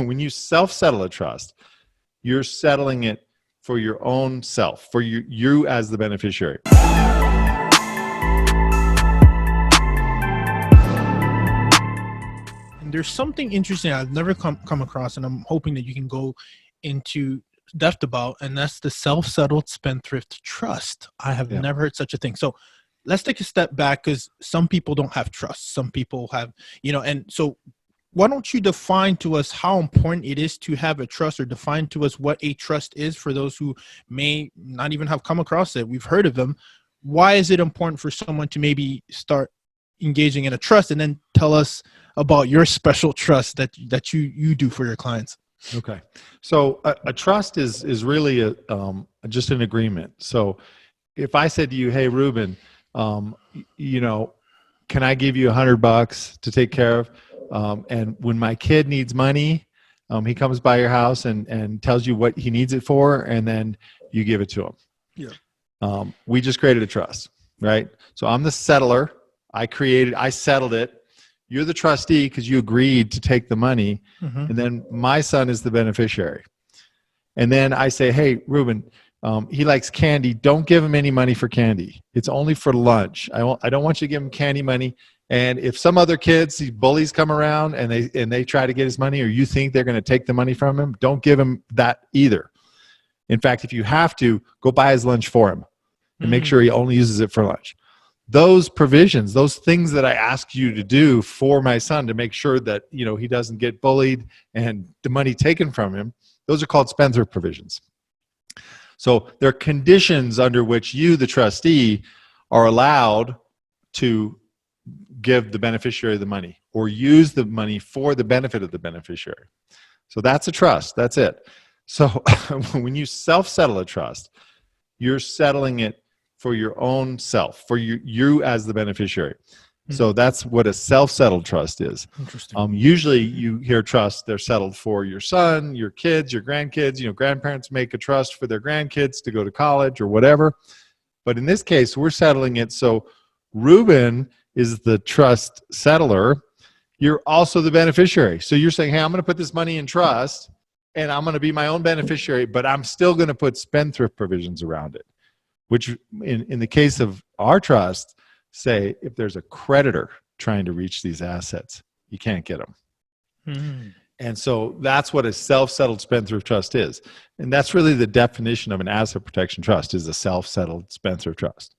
when you self-settle a trust, you're settling it for your own self, for you as the beneficiary. And there's something interesting I've never come across, and I'm hoping that you can go into depth about, and that's the Self Settled Spendthrift Trust. I have never heard such a thing. So let's take a step back, because some people don't have trust. Some people have, and so why don't you define to us how important it is to have a trust, or define to us what a trust is for those who may not even have come across it. We've heard of them. Why is it important for someone to maybe start engaging in a trust, and then tell us about your special trust that you do for your clients? Okay. So a trust is really just an agreement. So if I said to you, hey, Ruben, can I give you $100 to take care of? And when my kid needs money, he comes by your house and tells you what he needs it for, and then you give it to him. Yeah. We just created a trust, right? So I'm the settler. I settled it. You're the trustee because you agreed to take the money, and then my son is the beneficiary. And then I say, hey, Ruben, he likes candy. Don't give him any money for candy. It's only for lunch. I don't want you to give him candy money. And if some other kids, these bullies, come around and they try to get his money, or you think they're going to take the money from him, don't give him that either. In fact, if you have to, go buy his lunch for him and make sure he only uses it for lunch. Those provisions, those things that I ask you to do for my son to make sure that he doesn't get bullied and the money taken from him, those are called spendthrift provisions. So there are conditions under which you, the trustee, are allowed to give the beneficiary the money or use the money for the benefit of the beneficiary. So that's a trust. That's it. So when you self-settle a trust, you're settling it for your own self, for you as the beneficiary. So that's what a self-settled trust is. Interesting. Usually you hear trusts, they're settled for your son, your kids, your grandkids. Grandparents make a trust for their grandkids to go to college or whatever. But in this case, we're settling it so Ruben is the trust settler. You're also the beneficiary. So you're saying, hey, I'm going to put this money in trust and I'm going to be my own beneficiary, but I'm still going to put spendthrift provisions around it, which in the case of our trust, say if there's a creditor trying to reach these assets, you can't get them. And so that's what a self-settled spendthrift trust is. And that's really the definition of an asset protection trust, is a self-settled spendthrift trust.